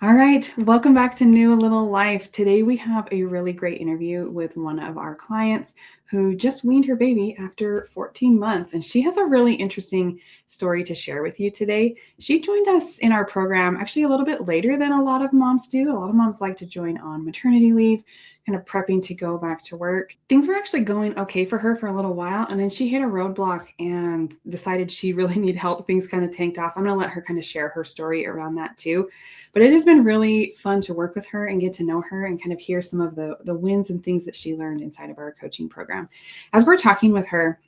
All right, welcome back to New Little Life. Today we have a really great interview with one of our clients who just weaned her baby after 14 months. And she has a really interesting story to share with you today. She joined us in our program actually a little bit later than a lot of moms do. A lot of moms like to join on maternity leave, kind of prepping to go back to work. Things were actually going okay for her for a little while. And then she hit a roadblock and decided she really needed help. Things kind of tanked off. I'm going to let her kind of share her story around that too. But it has been really fun to work with her and get to know her and kind of hear some of the wins and things that she learned inside of our coaching program. As we're talking with her,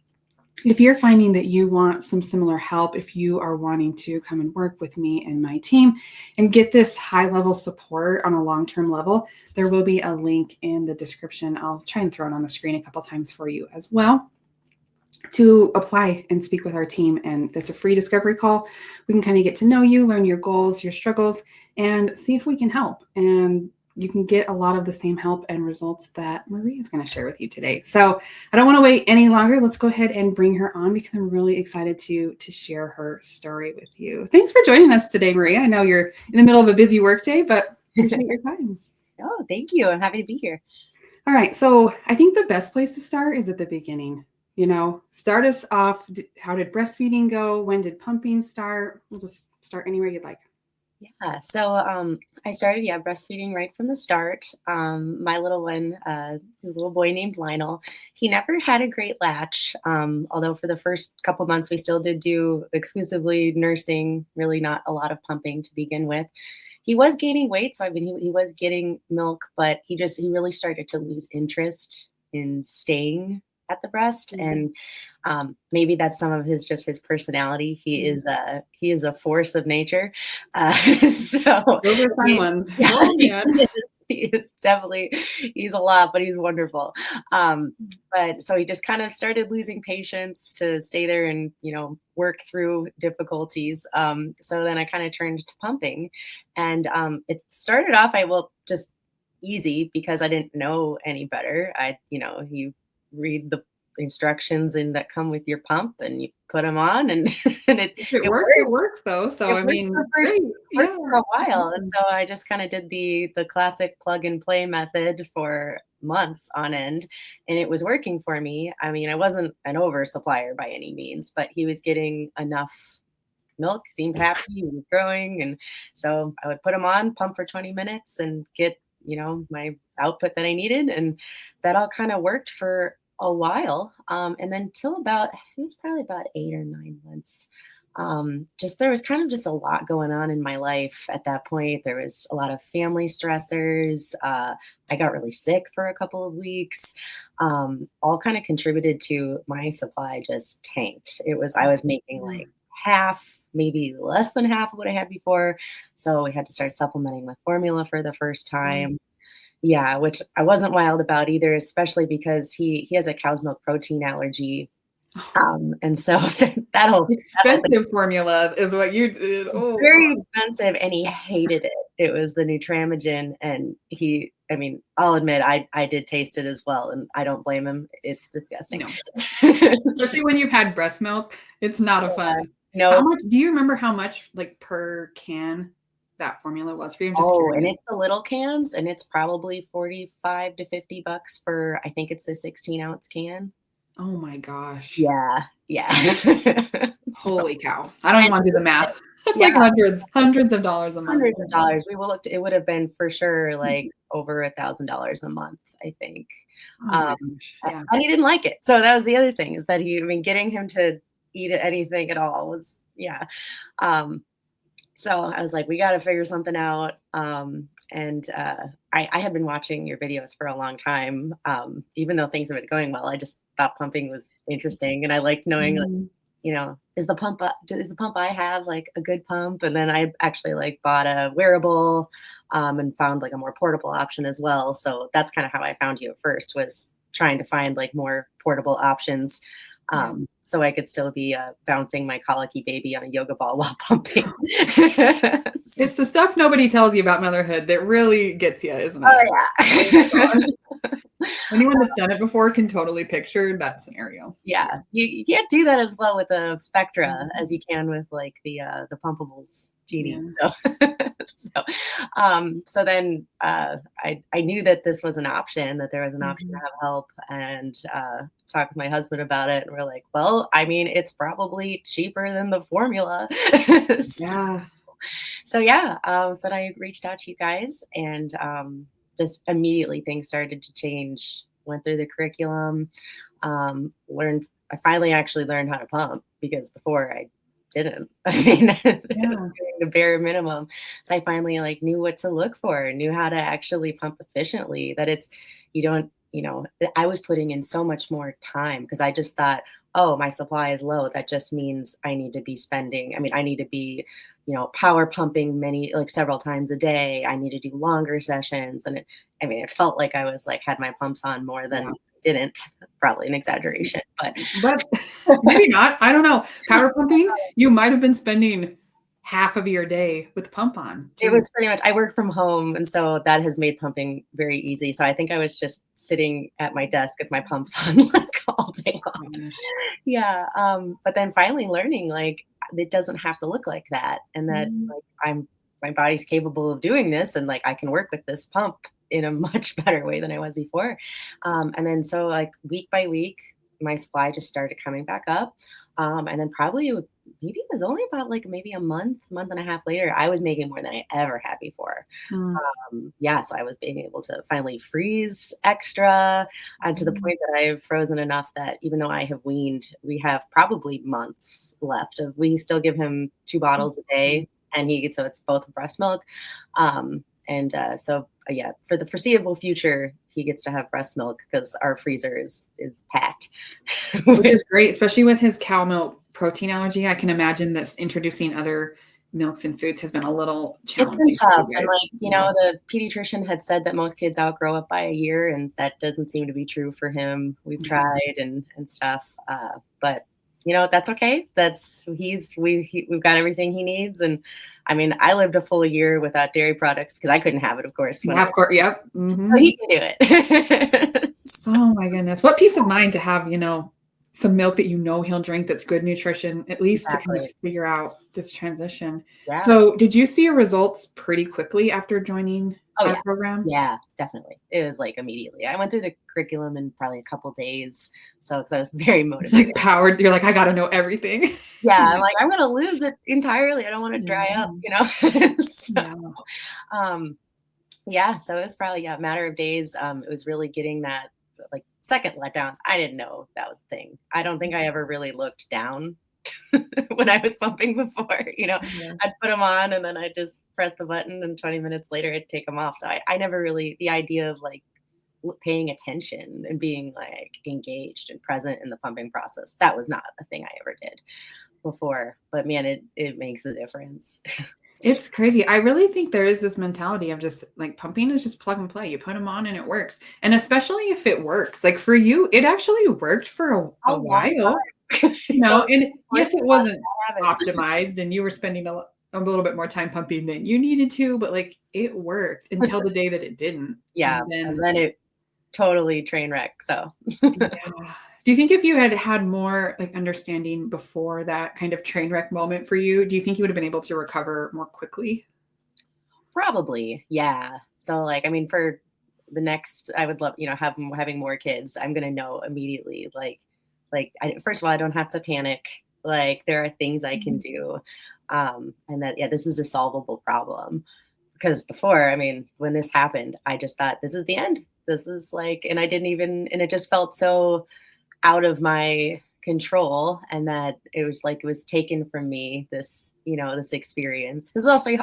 if you're finding that you want some similar help, if you are wanting to come and work with me and my team and get this high level support on a long-term level, there will be a link in the description. I'll try and throw it on the screen a couple times for you as well, to apply and speak with our team. And that's a free discovery call. We can kind of get to know you, learn your goals, your struggles, and see if we can help. And you can get a lot of the same help and results that Marie is going to share with you today. So I don't want to wait any longer. Let's go ahead and bring her on because I'm really excited to share her story with you. Thanks for joining us today, Marie. I know you're in the middle of a busy workday, but appreciate your time. Oh, thank you. I'm happy to be here. All right. So I think the best place to start is at the beginning. Start us off. How did breastfeeding go? When did pumping start? We'll just start anywhere you'd like. Yeah. So I started, breastfeeding right from the start. My little one, his little boy named Lionel, he never had a great latch. Although for the first couple months, we still did do exclusively nursing, really not a lot of pumping to begin with. He was gaining weight. So he was getting milk, but he really started to lose interest in staying at the breast. Mm-hmm. And maybe that's some of his personality. He is a force of nature. So Those are fun ones. yeah, Oh, man. he is definitely, he's a lot, but he's wonderful. But so he just kind of started losing patience to stay there and, work through difficulties. So then I kind of turned to pumping, and it started off, just easy because I didn't know any better. You read the instructions that come with your pump and you put them on, and It works, it works though. So it I mean, worked for a while. And so I just kind of did the classic plug and play method for months on end, and it was working for me. I mean, I wasn't an oversupplier by any means, but he was getting enough milk, seemed happy, he was growing. And so I would put him on, pump for 20 minutes and get, my output that I needed. And that all kind of worked for a while. And then till it was probably about 8 or 9 months. There was kind of just a lot going on in my life at that point. There was a lot of family stressors. I got really sick for a couple of weeks. All kind of contributed to my supply just tanked. I was making like half, maybe less than half of what I had before. So we had to start supplementing with formula for the first time. Yeah, which I wasn't wild about either, especially because he has a cow's milk protein allergy. And so that whole expensive formula is what you did. Oh, very expensive, and he hated it. It was the Nutramigen, and I'll admit I did taste it as well, and I don't blame him. It's disgusting. No. Especially when you've had breast milk, it's not a fun. No. How much? Do you remember how much, like, per can that formula was for you? I'm just curious. And it's the little cans, and it's probably $45 to $50 for, I think it's a 16-ounce can. Oh my gosh. Yeah. Holy cow. I don't even want to do the math. It's like hundreds of dollars a month. Hundreds of dollars. It would have been for sure like over $1,000 a month, I think. Oh yeah. And he didn't like it. So that was the other thing, is that getting him to eat anything at all was, so I was like, we got to figure something out. I had been watching your videos for a long time. Even though things have been going well, I just thought pumping was interesting. And I liked knowing, is the pump I have like a good pump? And then I actually bought a wearable, and found like a more portable option as well. So that's kind of how I found you at first, was trying to find like more portable options. So I could still be bouncing my colicky baby on a yoga ball while pumping. It's the stuff nobody tells you about motherhood that really gets you, isn't it? Oh, yeah. Anyone that's done it before can totally picture that scenario. Yeah. You can't do that as well with the Spectra as you can with like the pumpables Genie. Yeah. So then I knew that this was an option, that there was an option to Mhm. have help, and talked with my husband about it. And we're like, well, I mean, it's probably cheaper than the formula. Yeah. So yeah, so then I reached out to you guys, and just immediately things started to change. Went through the curriculum, learned. I finally actually learned how to pump because before I didn't. I mean, it was Yeah. doing the bare minimum. So I finally like knew what to look for, knew how to actually pump efficiently. That it's you don't. I was putting in so much more time because I just thought, oh, my supply is low. That just means I need to be spending. I mean, I need to be power pumping like several times a day. I need to do longer sessions. And it felt like I was like had my pumps on more than Yeah. didn't. Probably an exaggeration, but But maybe not. I don't know. Power pumping, you might have been spending half of your day with the pump on it too. was pretty much I work from home, and so that has made pumping very easy. So I think I was just sitting at my desk with my pumps on like all day long. Gosh. Yeah, but then finally learning, like, it doesn't have to look like that, and that, Mm. like, my body's capable of doing this, and, like, I can work with this pump in a much better way than I was before, and then so, like, week by week, my supply just started coming back up, and then probably maybe it was only about, like, maybe a month and a half later, I was making more than I ever had before. Mm. Yeah, so I was being able to finally freeze extra, and to the Mm. point that I've frozen enough that even though I have weaned, we have probably months left of we still give him 2 That's bottles a awesome. day, and so it's both breast milk. Yeah, for the foreseeable future, he gets to have breast milk because our freezer is packed. Which is great, especially with his cow milk protein allergy. I can imagine that introducing other milks and foods has been a little It's been challenging for tough, you and, guys. like, Yeah. the pediatrician had said that most kids outgrow it by a year, and that doesn't seem to be true for him. We've Yeah. tried and stuff, but, that's okay. We've got everything he needs, and, I mean, I lived a full year without dairy products because I couldn't have it, of course, when I Yeah, of was course. Yep. so Mhm. he can do it. Oh my goodness. What peace of mind to have, some milk that he'll drink that's good nutrition, at least to kind of Exactly. figure out this transition. Yeah. So, did you see your results pretty quickly after joining Oh, our yeah. program? Yeah, definitely. It was, like, immediately. I went through the curriculum in probably a couple days, so because I was very It's motivated. like powered. You're like, I got to know everything. Yeah, I'm Yeah. like, "I'm gonna lose it entirely, I don't wanna dry up," Mhm. you know? So, Yeah. um, yeah, so it was probably, yeah, a matter of days, it was really getting that, like, second letdowns. I didn't know that was a thing. I don't think I ever really looked down when I was pumping before, Yeah. I'd put them on and then I'd just press the button and 20 minutes later I'd take them off. So I never really the idea of, like, paying attention and being, like, engaged and present in the pumping process, that was not a thing I ever did before, but man, it makes a difference. It's crazy. I really think there is this mentality of just like pumping is just plug and play. You put them on and it works. And especially if it works, like for you, it actually worked for A a long while, time. So, of and course, yes, it a lot of wasn't bad habits. optimized and you were spending a little bit more time pumping than you needed to, but like it worked until the day that it didn't. Yeah, And and then, then it totally train wreck, so yeah. Do you think if you had had more like understanding before that kind of train wreck moment for you, do you think you would have been able to recover more quickly? probably, yeah. So, like, I mean, for the next I would love, having more kids, I'm gonna know immediately, first of all, I don't have to panic, like, there are things I can Mhm. do, and that, yeah, this is a solvable problem. Because before, I mean, when this happened, I just thought, "This is the end. This is, like," and I didn't even and it just felt so out of my control, and that it was like it was taken from me, this experience. It was also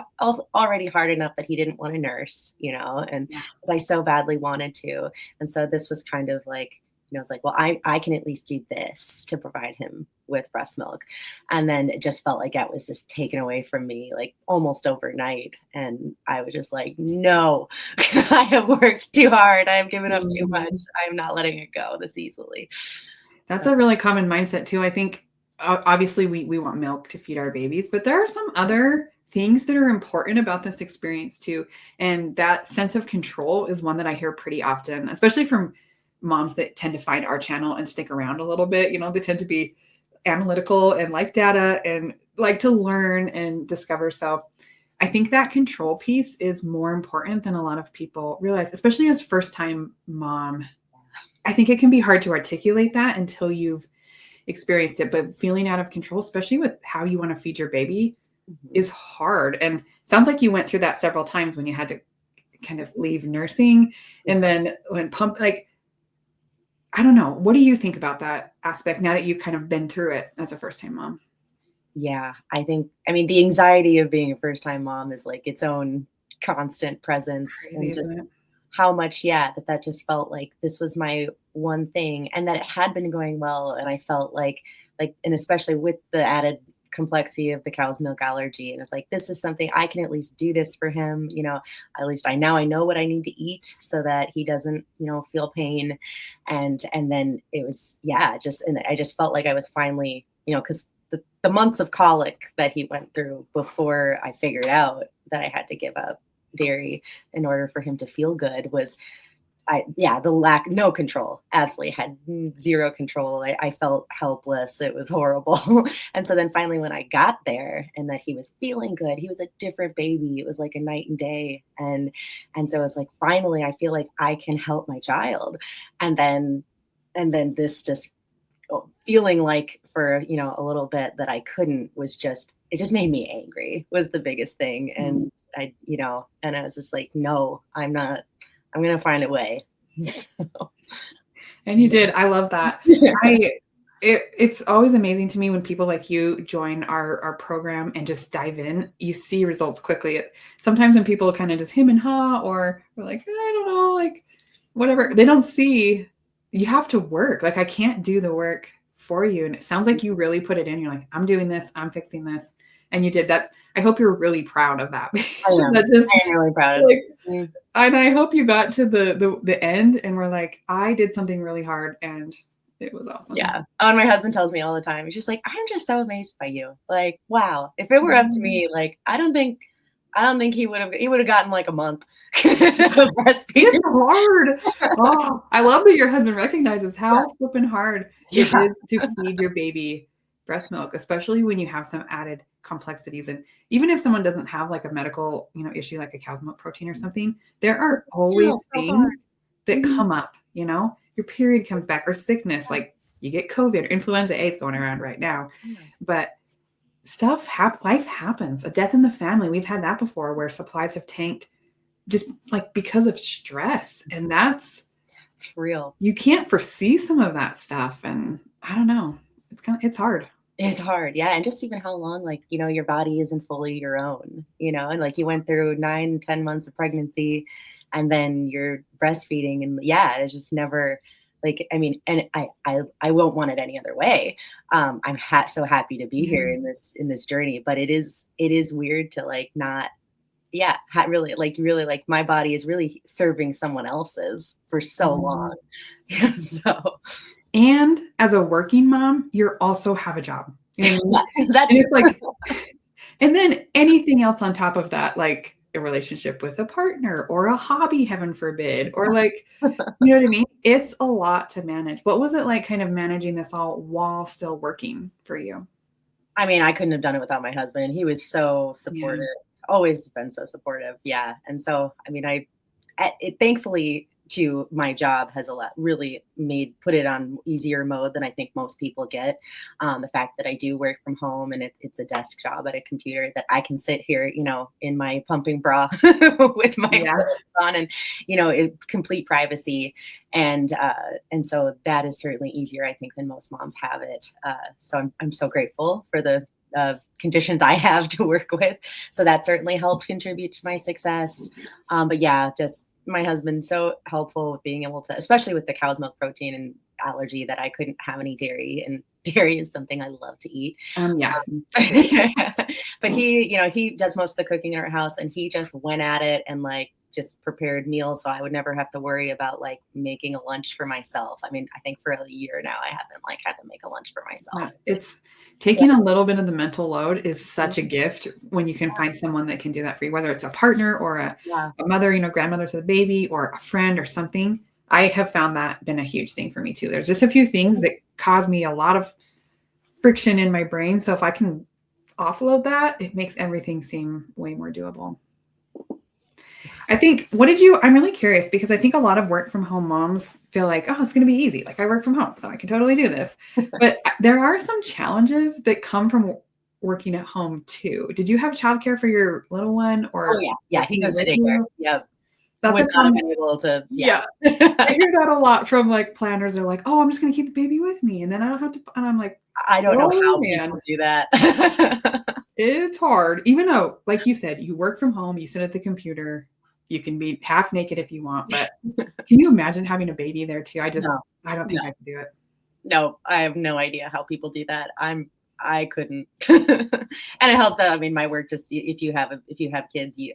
already hard enough that he didn't want to nurse, and Yeah. because I so badly wanted to. And so this was kind of like, it's like, well, I can at least do this to provide him with breast milk. And then it just felt like that was just taken away from me like almost overnight. And I was just like, no, I have worked too hard. I have given up too much. Mhm. I'm not letting it go this easily. That's a really common mindset too. I think obviously we want milk to feed our babies, but there are some other things that are important about this experience too. And that sense of control is one that I hear pretty often, especially from moms that tend to find our channel and stick around a little bit. They tend to be analytical and like data and like to learn and discover. So I think that control piece is more important than a lot of people realize, especially as first time mom. I think it can be hard to articulate that until you've experienced it, but feeling out of control, especially with how you want to feed your baby, is hard. And sounds like you went through that several times when you had to kind of leave nursing and then when like, I don't know. What do you think about that aspect now that you've kind of been through it as a first time mom? Yeah, I mean, the anxiety of being a first time mom is like its own constant presence, Crazy, and just isn't it? how much, yeah, that just felt like this was my one thing, and that it had been going well, and I felt like, and especially with the added complexity of the cow's milk allergy, and it's like, this is something I can at least do this for him, at least I know what I need to eat so that he doesn't, feel pain, and then it was, yeah, and I just felt like I was finally, because the months of colic that he went through before I figured out that I had to give up dairy in order for him to feel good was no control, absolutely had zero control. I felt helpless. It was horrible. And so then finally when I got there and that he was feeling good, he was a different baby. It was like a night and day. And so it's like, finally, I feel like I can help my child. And then this just feeling like for, a little bit that I couldn't was it just made me angry was the biggest thing. And and I was just like, no, I'm not, I'm going to find a way. So, And you did. I love that. It's always amazing to me when people like you join our program and just dive in. You see results quickly. Sometimes when people kind of just him and ha, or we're like, I don't know, like whatever, they don't see you have to work. Like I can't do the work for you. And it sounds like you really put it in. You're like, I'm doing this, I'm fixing this. And you did that. I hope you're really proud of that. I am. I am really proud of it. And I hope you got to the end and we're like, I did something really hard and it was awesome. Yeah. And my husband tells me all the time, he's just like, I'm just so amazed by you. Like, wow. If it were up to me, like, I don't think he would have gotten like a month of breastfeeding. It's hard. Oh, I love that your husband recognizes how flipping hard it is to feed your baby breast milk, especially when you have some added complexities. And even if someone doesn't have like a medical, issue like a cow's milk protein or something, there are always things that come up, your period comes back or sickness, like you get COVID or influenza A is going around right now. But life happens, a death in the family. We've had that before where supplies have tanked just like because of stress. And it's real. You can't foresee some of that stuff. And I don't know, it's hard. It's hard. Yeah. And just even how long, like, your body isn't fully your own, and like you went through 9, 10 months of pregnancy and then you're breastfeeding and it's just never like, I mean, and I won't want it any other way. I'm so happy to be here in this journey, but it is weird to like not, really like my body is really serving someone else's for so long. So. And as a working mom, you also have a job. And that's it's like, and then anything else on top of that, like a relationship with a partner or a hobby, heaven forbid, or like, you know what I mean? It's a lot to manage. What was it like kind of managing this all while still working for you? I mean, I couldn't have done it without my husband. He was so supportive, always been so supportive. Yeah. And so, I mean, it thankfully to my job has really put it on easier mode than I think most people get. The fact that I do work from home and it's a desk job at a computer that I can sit here, in my pumping bra with my clothes on and, complete privacy. And so that is certainly easier, I think, than most moms have it. So I'm so grateful for the conditions I have to work with. So that certainly helped contribute to my success. But just my husband's so helpful with being able to, especially with the cow's milk protein and allergy, that I couldn't have any dairy, and dairy is something I love to eat. But he does most of the cooking in our house, and he just went at it and like just prepared meals, so I would never have to worry about like making a lunch for myself. I mean, I think for a year now I haven't like had to make a lunch for myself. It's taking a little bit of the mental load is such a gift when you can find someone that can do that for you, whether it's a partner or a mother, grandmother to the baby, or a friend or something. I have found that been a huge thing for me too. There's just a few things that cause me a lot of friction in my brain. So if I can offload that, it makes everything seem way more doable. I think, I'm really curious because I think a lot of work from home moms feel like, oh, it's going to be easy. Like I work from home, so I can totally do this. But there are some challenges that come from working at home too. Did you have childcare for your little one, Oh, or yeah. was He he goes to with daycare. you? Yep. That's Would a not have common, been able to, yeah. I hear that a lot from like planners are like, oh, I'm just going to keep the baby with me. And then I don't have to, and I'm like, I don't know oh how man, people do that. it's hard. Even though, like you said, you work from home, you sit at the computer, you can be half naked if you want, but can you imagine having a baby there too? No, I don't no, think I could do it. no, I have no idea how people do that. I couldn't. And it helps that, I mean, my work just, if you have kids, you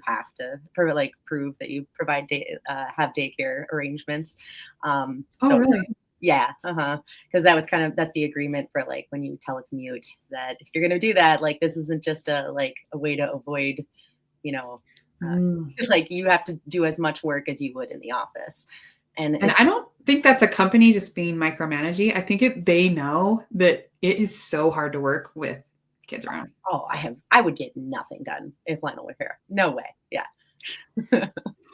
have to prove that you have daycare arrangements. Oh, So really? yeah, because that's the agreement for like when you telecommute, that if you're gonna do that, like this isn't just a way to avoid, you know, uh, Mm. like you have to do as much work as you would in the office. And And if I don't think that's a company just being micromanaging. I think they know that it is so hard to work with kids around. Oh, I would get nothing done if Lionel were here. No way. Yeah.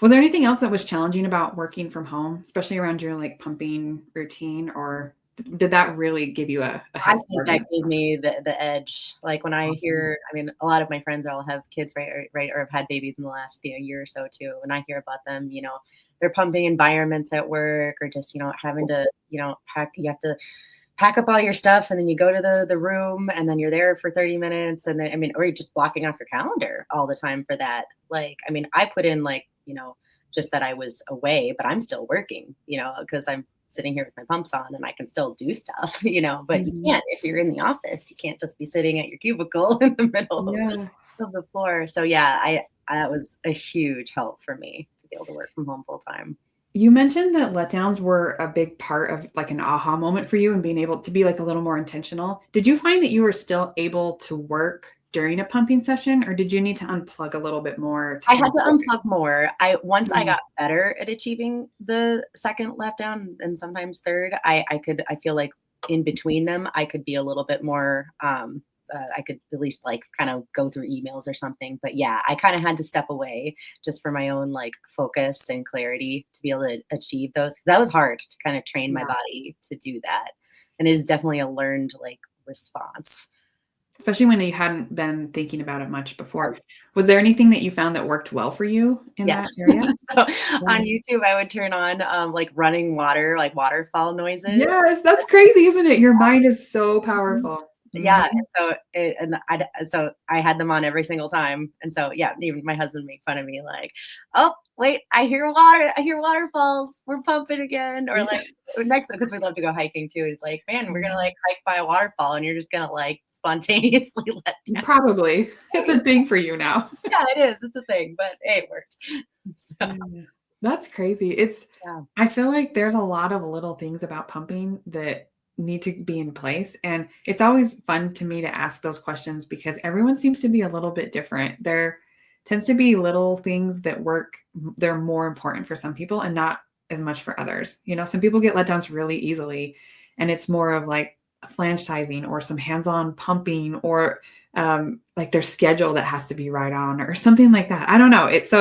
Was there anything else that was challenging about working from home, especially around your like pumping routine, or did that really give you a I head think start? that gave me the edge. Like when I hear, I mean, a lot of my friends all have kids, right, or have had babies in the last year or so too. When I hear about them, they're pumping environments at work, or just having to pack. You have to pack up all your stuff, and then you go to the room, and then you're there for 30 minutes, and then I mean, or you're just blocking off your calendar all the time for that. Like, I mean, I put in like just that I was away, but I'm still working, because I'm sitting here with my pumps on and I can still do stuff, but you Mhm. can't if you're in the office. You can't just be sitting at your cubicle in the middle Yeah. of the floor. So yeah, that was a huge help for me to be able to work from home full time. You mentioned that letdowns were a big part of like an aha moment for you and being able to be like a little more intentional. Did you find that you were still able to work during a pumping session, or did you need to unplug a little bit more to I kind had of to focus? unplug more. Once I Mm. got better at achieving the second letdown and sometimes third, I feel like in between them, I could be a little bit more, I could at least like kind of go through emails or something. But yeah, I kind of had to step away just for my own like focus and clarity to be able to achieve those. That was hard to kind of train my Yeah. body to do that. And it is definitely a learned like response. Especially when you hadn't been thinking about it much before. Was there anything that you found that worked well for you in Yes. that area? So Yeah. on YouTube, I would turn on, like running water, like waterfall noises. Yes, that's crazy, isn't it? Your mind is so Mhm. powerful. Yeah, Mhm. so I had them on every single time, and so, yeah, even my husband made fun of me, like, "Oh, wait, I hear waterfalls, we're pumping again," or, like, next because we love to go hiking too, he's like, "Man, we're gonna, like, hike by a waterfall, and you're just gonna, like, spontaneously let down." Probably. It's a thing for you now. Yeah, it is, it's a thing, but, hey, it worked. So, Yeah. That's crazy. yeah. I feel like there's a lot of little things about pumping that need to be in place. And it's always fun to me to ask those questions because everyone seems to be a little bit different. There tends to be little things that work, they're more important for some people and not as much for others. Some people get letdowns really easily, and it's more of like flange sizing or some hands on pumping or like their schedule that has to be right on or something like that. I don't know. It's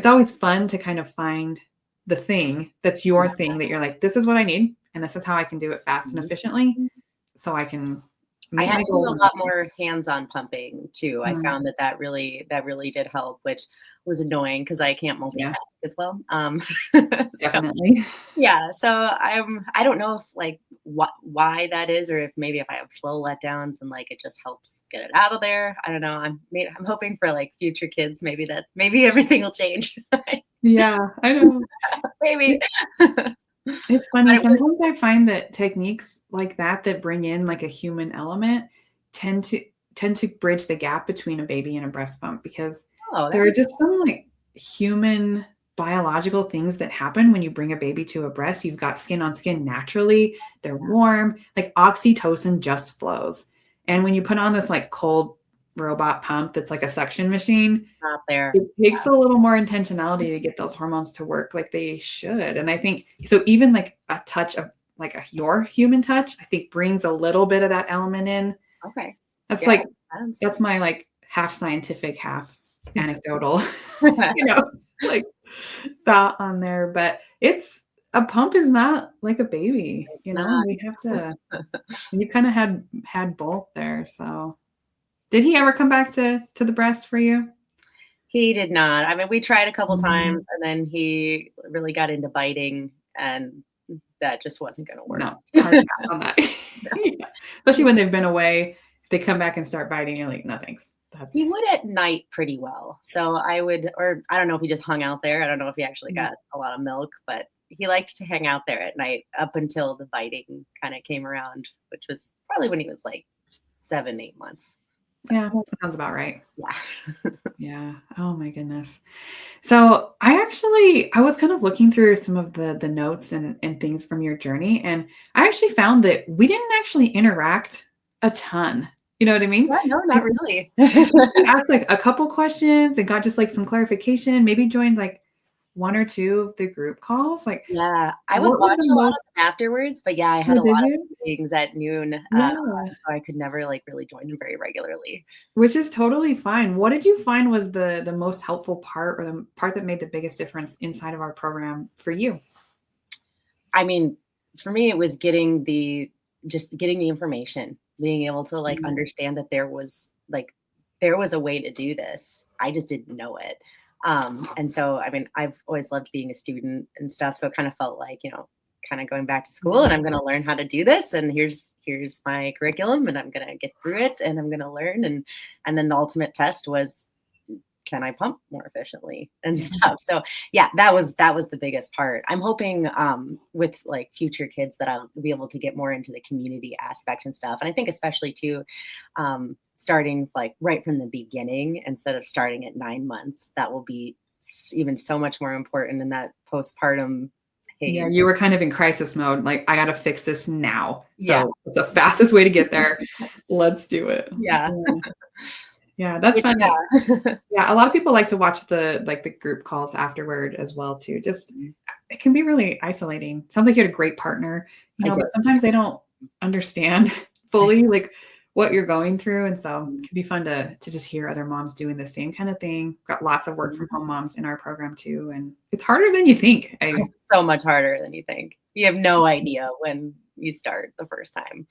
always fun to kind of find the thing that's your thing that you're like, this is what I need, and this is how I can do it fast and Mhm. efficiently so I can I meet had my to do goals a and lot everything. more hands-on pumping too. I found that really did help, which was annoying because I can't Yeah, multitask as well. So definitely. yeah, so I don't know if like why that is, or if maybe if I have slow letdowns and like it just helps get it out of there. I don't know. I'm hoping for like future kids, maybe everything will change. Yeah, I know. Maybe. It But it's funny. it was Sometimes I find that techniques like that bring in like a human element tend to tend to bridge the gap between a baby and a breast pump because oh, that there are makes just some like human biological things that happen when you bring a baby to a breast. You've got skin on skin naturally. They're sense. warm. Like oxytocin just flows. And when you put on this like cold robot pump that's like a suction machine, Not there. it takes a little more intentionality to get those hormones to work like they should. And I think so even like a touch of like your human touch, I think brings a little bit of that element in. Okay. That's Yeah. like sense. that's my like half scientific, half anecdotal, like thought on there. But a pump is not like a baby, It's not. we have to, you kind of had both there. So did he ever come back to the breast for you? He did not. I mean, we tried a couple Mm, times, and then he really got into biting, and that just wasn't gonna work. no, hard pass on that. Yeah. Especially when they've been away, they come back and start biting. You're like, no, thanks. He That's would at night pretty well. So I would, or I don't know if he just hung out there. I don't know if he actually yeah, got a lot of milk, but he liked to hang out there at night up until the biting kind of came around, which was probably when he was like 7, 8 months. yeah, that sounds about right. Yeah. Yeah. Oh my goodness. So I was kind of looking through some of the notes and things from your journey, and I actually found that we didn't actually interact a ton. You know what I mean? Yeah, no, not Like, really. I asked like a couple questions and got just like some clarification, maybe joined like one or two of the group calls. Like, Yeah, I would what was watch the a lot most of them afterwards, but yeah, I had oh, a did lot of you? meetings at noon, Yeah. so I could never, like, really join them very regularly. Which is totally fine. What did you find was the most helpful part or the part that made the biggest difference inside of our program for you? I mean, for me, it was getting the information, being able to, like, Mm, understand that there was a way to do this. I just didn't know it. And so, I mean, I've always loved being a student and stuff, so it kind of felt like, kinda going back to school, and yeah. I'm gonna learn how to do this, and here's my curriculum, and I'm gonna get through it, and I'm gonna learn, and then the ultimate test was, can I pump more efficiently and Yeah. stuff. So yeah, that was the biggest part. I'm hoping with like future kids that I'll be able to get more into the community aspect and stuff. And I think especially too, starting like right from the beginning instead of starting at 9 months, that will be even so much more important in that postpartum Yeah, phase. you were kind of in crisis mode, like, "I gotta fix this now." Yeah, So, the fastest way to get there, let's do it. yeah, Yeah. Yeah, that's which funny. yeah. Yeah, a lot of people like to watch the group calls afterward as well too. Just it can be really isolating. Sounds like you had a great partner, I did. but sometimes they don't understand fully, like, what you're going through, and so it can be fun to just hear other moms doing the same kind of thing. Got lots of work from home moms in our program too, and it's harder than you think. So much harder than you think. You have no idea when you start the first time.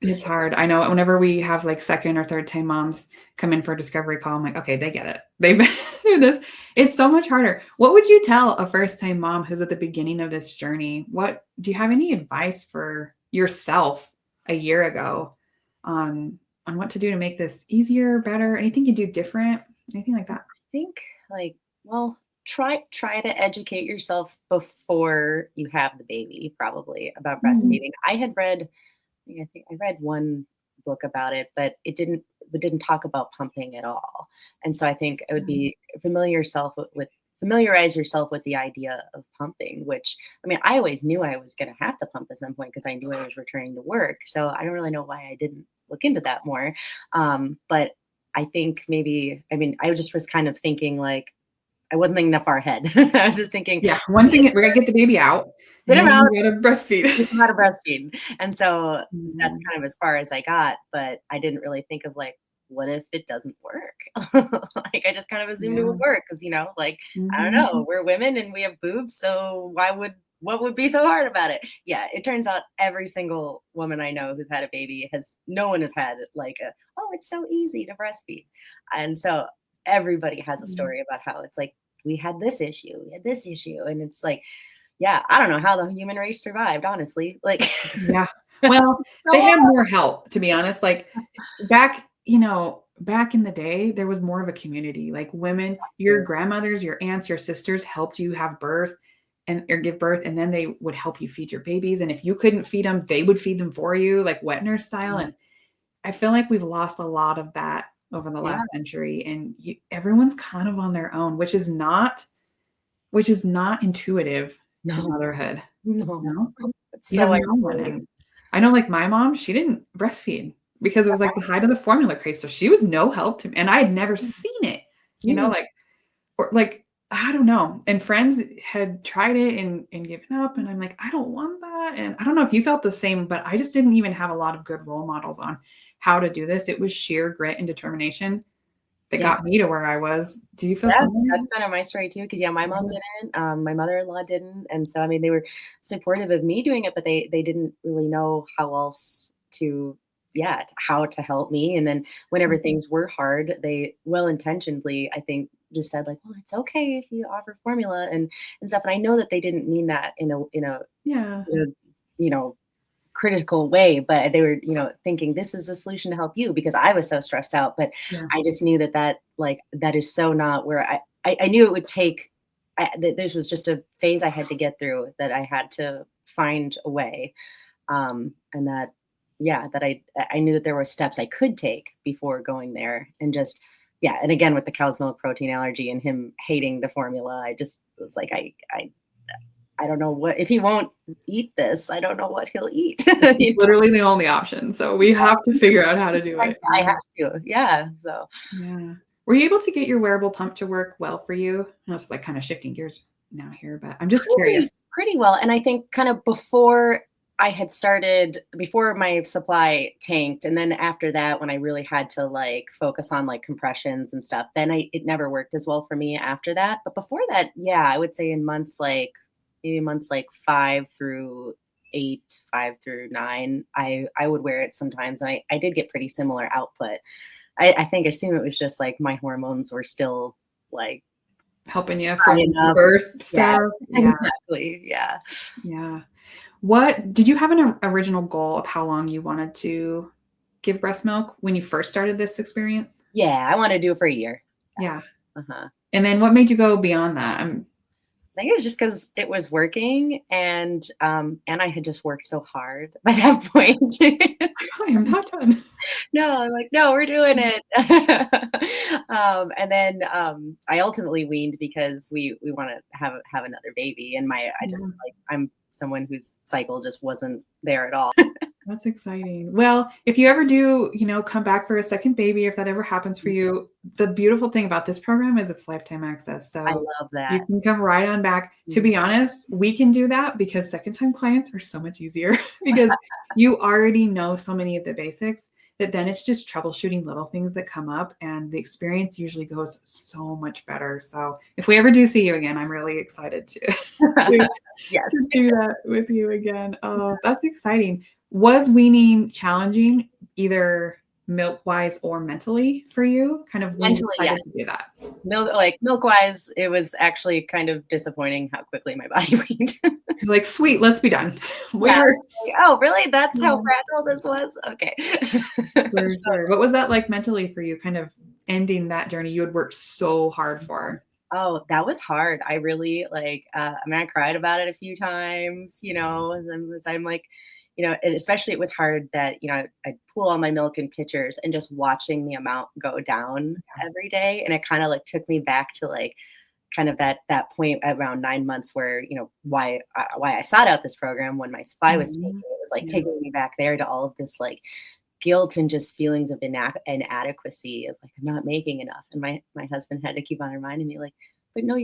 It's hard. I know whenever we have like second or third time moms come in for a discovery call, I'm like, okay, they get it. They've been through this. It's so much harder. What would you tell a first time mom who's at the beginning of this journey? What do you have any advice for yourself a year ago on what to do to make this easier, better? Anything you do different? Anything like that? Think like, well, try to educate yourself before you have the baby, probably about Mhm. breastfeeding. I think I read one book about it, but it didn't talk about pumping at all. And so I think it would be familiarize yourself with the idea of pumping, which I mean, I always knew I was going to have to pump at some point because I knew I was returning to work. So I don't really know why I didn't look into that more. But I think maybe, I mean, I just was kind of thinking like, I wasn't thinking that far ahead. I was just thinking, Yeah. One thing is we gotta get the baby out get and him then out, we gotta breastfeed. teach him how to breastfeed. And so that's Mhm. kind of as far as I got, but I didn't really think of like, what if it doesn't work? Like I just kind of assumed it would Yeah. work because like I don't Mhm. know, we're women and we have boobs, so what would be so hard about it? Yeah, it turns out every single woman I know who's had a baby has no one has had like oh, it's so easy to breastfeed. And so everybody has a Mhm. story about how it's like we had this issue, and it's like yeah, I don't know how the human race survived, honestly. Like, Yeah. it's Well, so they had hard. more help, to be honest. Like back in the day, there was more of a community. Like women, That's your true. grandmothers, your aunts, your sisters helped you have birth and or give birth, and then they would help you feed your babies. And if you couldn't feed them, they would feed them for you, like wet nurse style. Mm, And I feel like we've lost a lot of that over the yeah, last century. And everyone's kind of on their own, which is not intuitive to no, motherhood. no, No. it's You have so no one, isolating. and I know, like, my mom, she didn't breastfeed because it was, like, the height of the formula craze, so she was no help to me, and I had never seen it, Mm, like or, like, I don't know. And friends had tried it and given up. And I'm like, I don't want that. And I don't know if you felt the same, but I just didn't even have a lot of good role models on how to do this. It was sheer grit and determination that Yeah. got me to where I was. Do you feel Yes, similar? that's kind of my story too, because yeah, my mom Yeah. didn't, my mother-in-law didn't, and so, I mean, they were supportive of me doing it, but they didn't really know how else to yeah, how to help me, and then whenever Mhm. things were hard, they well-intentionedly, I think, just said like, "Well, it's okay if you offer formula," and stuff, and I know that they didn't mean that Yeah. in a, you know, critical way, but they were, thinking this is a solution to help you because I was so stressed out. But Yeah. I just knew that like that is so not where I knew it would take. This was just a phase I had to get through. That I had to find a way, and that yeah, that I knew that there were steps I could take before going there, and just yeah, and again with the cow's milk protein allergy and him hating the formula, I just was like I don't know what if he won't eat this, I don't know what he'll eat. It's literally the only option. So we have to figure out how to do it. I have to, yeah, so Yeah. Were you able to get your wearable pump to work well for you? I know it's like kind of shifting gears now here, but I'm just curious. pretty well, and I think kind of before my supply tanked, and then after that, when I really had to, like, focus on, like, compressions and stuff, then it never worked as well for me after that, but before that, yeah, I would say in months, like maybe months, like, 5 through 8, 5 through 9, I would wear it sometimes, and I did get pretty similar output. I think I assume it was just, like, my hormones were still, like, Helping you high from enough. birth Yeah, stuff. Yeah. exactly, yeah. Yeah. What did you have an original goal of how long you wanted to give breast milk when you first started this experience? Yeah, I wanna do it for a year. Yeah. Uh-huh. And then what made you go beyond that? I think it was just because it was working and I had just worked so hard by that point. I am not done. No, I'm like, "No, we're doing it." And then, I ultimately weaned because we wanna have another baby, and I just, Yeah. like I'm someone whose cycle just wasn't there at all. That's exciting. Well, if you ever do, come back for a second baby, if that ever happens for you, the beautiful thing about this program is it's lifetime access. I So love that. you can come right on back. To Mhm. be honest, we can do that because second time clients are so much easier because you already know so many of the basics that then it's just troubleshooting little things that come up and the experience usually goes so much better. So if we ever do see you again, I'm really excited to Yes. do that with you again. Oh, that's exciting. Was weaning challenging, either milk-wise or mentally for you, kind of when you Mentally, yes. decided to do that? Milk-wise, it was actually kind of disappointing how quickly my body weaned. You're like, "Sweet, let's be done." Yeah. We're Like, "Oh, really? That's how yeah, fragile this was? Okay." for So sure. What was that like mentally for you, kind of ending that journey you had worked so hard for? oh, that was hard. I really, I mean, I cried about it a few times, and then I'm like, and especially it was hard that, I'd pool all my milk in pitchers and just watching the amount go down every day, and it kinda, like, took me back to, like, kind of that point around 9 months where, why I sought out this program when my supply was taken. Mhm. It was, like, Yeah. taking me back there to all of this, like, guilt and just feelings of inadequacy of, like, I'm not making enough, and my husband had to keep on reminding me, like, "But no,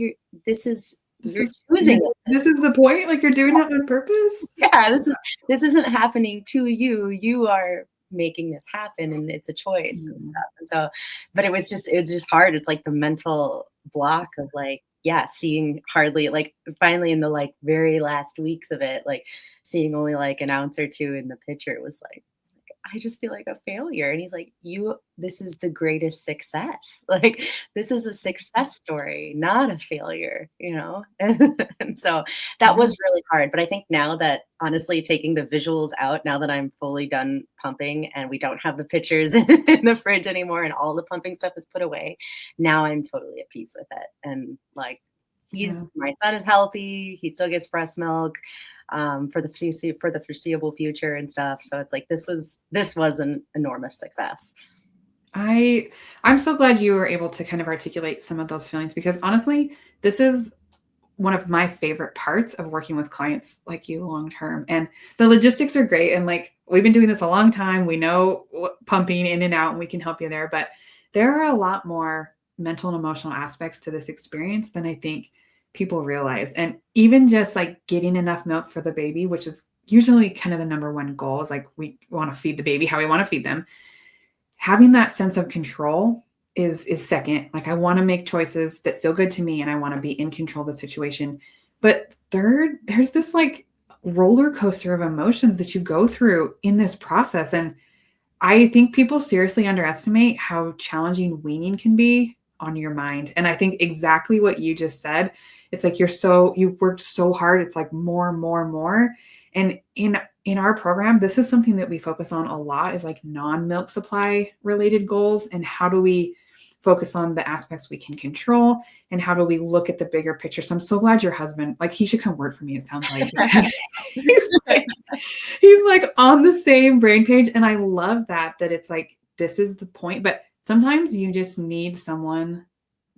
this is This you're is choosing it this this is the point? Like, you're doing that on purpose? yeah, this isn't happening to you. You are making this happen, and it's a choice and Mhm. stuff. And so, but it was just hard. It's like the mental block of like, yeah, seeing hardly like finally in the like very last weeks of it, like seeing only like an ounce or two in the picture was like I just feel like a failure. And he's like, this is the greatest success. Like, this is a success story, not a failure? And so that Yeah. was really hard. But I think now that honestly, taking the visuals out, now that I'm fully done pumping and we don't have the pictures in the fridge anymore and all the pumping stuff is put away, now I'm totally at peace with it. And like, Yeah. my son is healthy. He still gets breast milk for the foreseeable future and stuff. So it's like this was an enormous success. I'm so glad you were able to kind of articulate some of those feelings because honestly, this is one of my favorite parts of working with clients like you long term. And the logistics are great. And like we've been doing this a long time. We know pumping in and out and we can help you there. But there are a lot more mental and emotional aspects to this experience than I think people realize. And even just like getting enough milk for the baby, which is usually kind of the number one goal, is like we want to feed the baby how we want to feed them. Having that sense of control is second. Like I want to make choices that feel good to me and I want to be in control of the situation. But third, there's this like roller coaster of emotions that you go through in this process. And I think people seriously underestimate how challenging weaning can be on your mind. And I think exactly what you just said. It's like you worked so hard. It's like more, more, more. And in our program, this is something that we focus on a lot, is like non-milk supply related goals. And how do we focus on the aspects we can control, and how do we look at the bigger picture? So I'm so glad your husband, like, he should come work for me, it sounds like, because he's like on the same brain page. And I love that it's like, this is the point. But sometimes you just need someone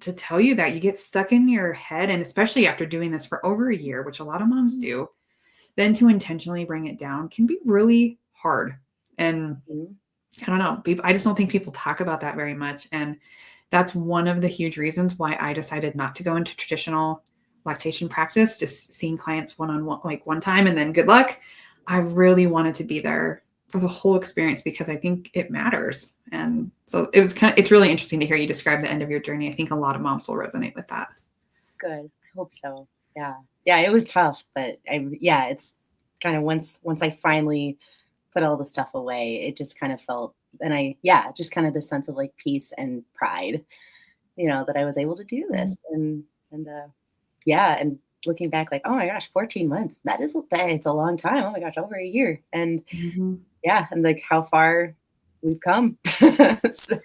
to tell you that. You get stuck in your head, and especially after doing this for over a year, which a lot of moms do, then to intentionally bring it down can be really hard. And I don't know, I just don't think people talk about that very much. And that's one of the huge reasons why I decided not to go into traditional lactation practice, just seeing clients one-on-one, like one time and then good luck. I really wanted to be there for the whole experience because I think it matters. And so it's really interesting to hear you describe the end of your journey. I think a lot of moms will resonate with that. Good. I hope so. Yeah. Yeah. It was tough, but it's kind of once I finally put all the stuff away, it just kind of felt, and just kind of this sense of like peace and pride, that I was able to do this. And looking back, like, oh my gosh, 14 months, it's a long time. Oh my gosh, over a year. And and like how far we've come. So.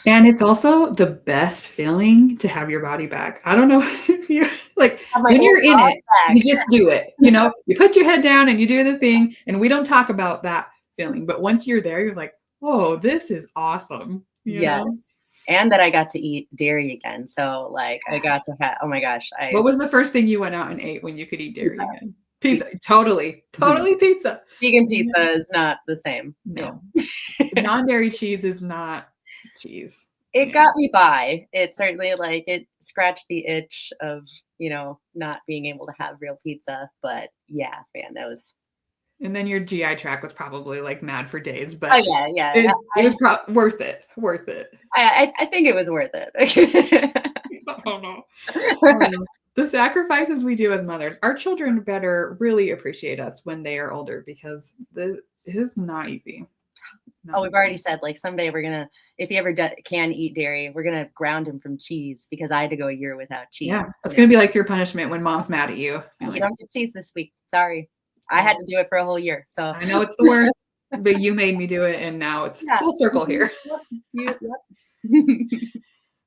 And it's also the best feeling to have your body back. I don't know if you like when you're in it, you just do it. You put your head down and you do the thing. And we don't talk about that feeling. But once you're there, you're like, oh, this is awesome. You know? And that I got to eat dairy again. So like I got to have, oh my gosh. What was the first thing you went out and ate when you could eat dairy again? Pizza. Totally pizza. Vegan pizza is not the same. No. Non-dairy cheese is not cheese. It got me by. It certainly it scratched the itch of, not being able to have real pizza. But yeah, man, that was. And then your GI tract was probably like mad for days, but it was worth it. Worth it. I think it was worth it. I don't know. The sacrifices we do as mothers, our children better really appreciate us when they are older, because it is not easy. We've already said, like, someday we're going to, if he ever can eat dairy, we're going to ground him from cheese, because I had to go a year without cheese. Yeah, that's going to be like your punishment when mom's mad at you. You don't get cheese this week. Sorry. I had to do it for a whole year. So I know it's the worst, but you made me do it, and now it's full circle here.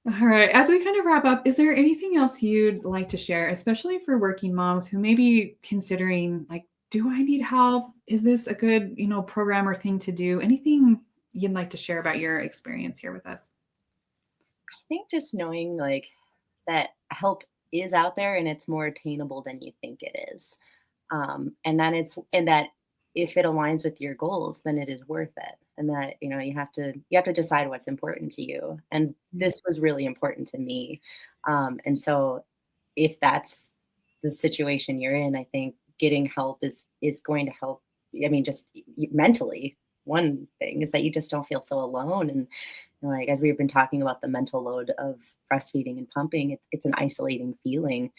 All right. As we kind of wrap up, is there anything else you'd like to share, especially for working moms who may be considering, like, do I need help? Is this a good, program or thing to do? Anything you'd like to share about your experience here with us? I think just knowing like that help is out there and it's more attainable than you think it is. And that if it aligns with your goals, then it is worth it. And that, you have to decide what's important to you. And this was really important to me. And so if that's the situation you're in, I think getting help is going to help. I mean, just mentally, one thing is that you just don't feel so alone. And like, as we've been talking about the mental load of breastfeeding and pumping, it's an isolating feeling.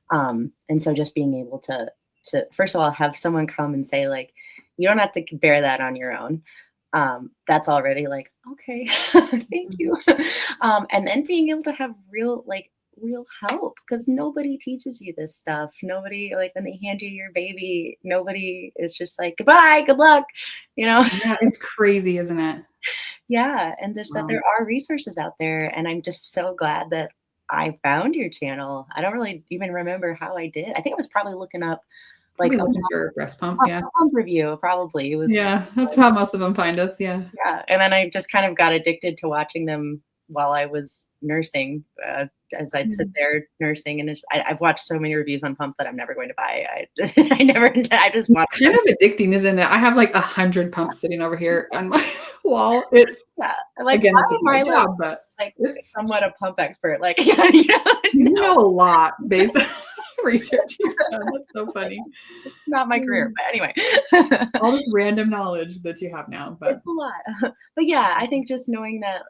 And so just being able to first of all, have someone come and say, like, you don't have to bear that on your own. That's already like, okay, thank you. And then being able to have real help, because nobody teaches you this stuff. Nobody, like, when they hand you your baby, nobody is just like, goodbye, good luck, Yeah, it's crazy, isn't it? Yeah. And just that there are resources out there. And I'm just so glad that I found your channel. I don't really even remember how I did. I think I was probably looking up like your breast pump, pump review, probably. It was, that's how most of them find us. Yeah. And then I just kind of got addicted to watching them while I was nursing, as I'd sit there nursing, and I've watched so many reviews on pumps that I'm never going to buy. I never, I just watch It's kind of addicting, isn't it? I have like 100 pumps sitting over here on my wall. It's yeah, like, again, this why is am my I job, but like it's somewhat a pump expert? Like, you no, know a lot based on research you've done. That's so funny. it's not my career. But anyway, All this random knowledge that you have now, but it's a lot. But yeah, I think just knowing that,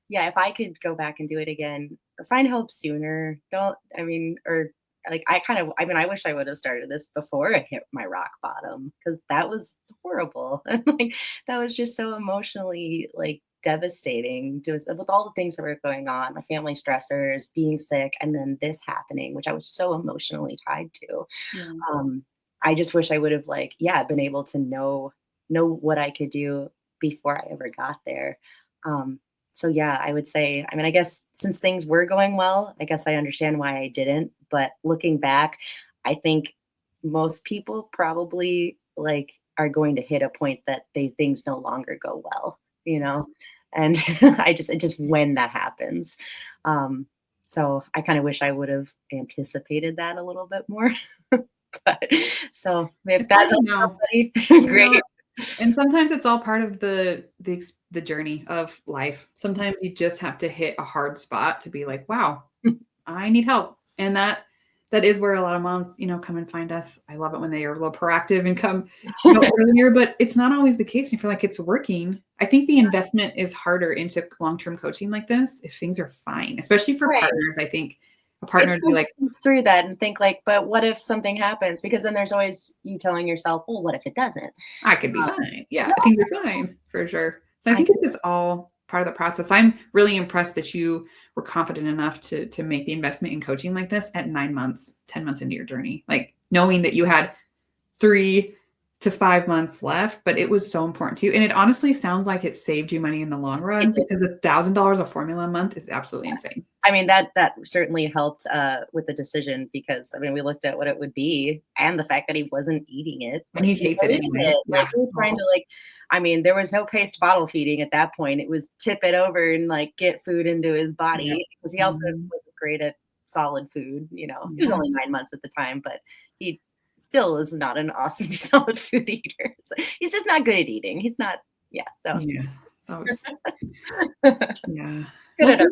yeah, if I could go back and do it again or find help sooner, don't, I mean, or like I mean, I wish I would have started this before I hit my rock bottom because that was horrible. And like, that was just so emotionally like devastating with all the things that were going on, my family stressors, being sick, and then this happening, which I was so emotionally tied to. yeah. um, I just wish I would have like, yeah, been able to know what I could do before I ever got there. Um, so yeah, I would say, I mean, I guess since things were going well, I guess I understand why I didn't. But looking back, I think most people probably like are going to hit a point that things no longer go well, you know? And just when that happens. Um, so I kind of wish I would have anticipated that a little bit more. But so if It's hard that to helps know, somebody, you know, great. and sometimes it's all part of the journey of life. Sometimes you just have to hit a hard spot to be like, wow, I need help. And that is where a lot of moms, come and find us. I love it when they are a little proactive and come, earlier, but it's not always the case. You feel like it's working. I think the investment is harder into long-term coaching like this if things are fine, especially for Right. partners. I think a partner It's would be to like, think through that and think like, but what if something happens? Because then there's always you telling yourself, well, what if it doesn't? I could be Um, fine. Yeah, yeah, things are fine for sure. So I I think it's just all part of the process. I'm really impressed that you were confident enough to make the investment in coaching like this at 9 months, 10 months into your journey. Like knowing that you had 3 to 5 months left, but it was so important to you. And it honestly sounds like it saved you money in the long it run did. because $1,000 a formula a month is absolutely insane. I mean, that certainly helped, with the decision because, I mean, we looked at what it would be and the fact that he wasn't eating it, And like, he he hates it hated anyway. it, like, Yeah. we were trying Oh, to, like, I mean, there was no paced bottle feeding at that point, it was tip it over and, like, get food into his yep. body because he also Mhm. wasn't great at solid food, he was Yeah. only 9 months at the time, but he still is not an awesome solid food eater, so he's just not good at eating, he's not, yeah, so Yeah. It's always, yeah. good Well, at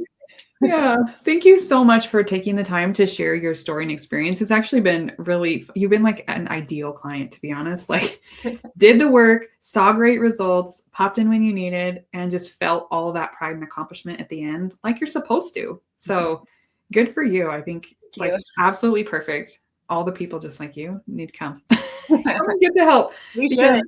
yeah. Thank you so much for taking the time to share your story and experience. It's actually been you've been like an ideal client, to be honest. Like, did the work, saw great results, popped in when you needed, and just felt all of that pride and accomplishment at the end, like you're supposed to. So good for you. I think Thank like absolutely perfect. All the people just like you need to come. you. Come and get the help We should. because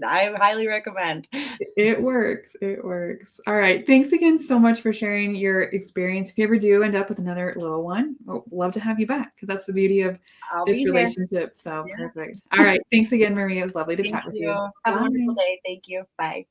I highly recommend. it works. It works. All right. Thanks again so much for sharing your experience. If you ever do end up with another little one, we'll love to have you back because that's the beauty of I'll this be here. relationship. So Yeah. perfect. All right. Thanks again, Maria. It was lovely to Thank chat with you. you. Have a Bye. wonderful day. Thank you. Bye.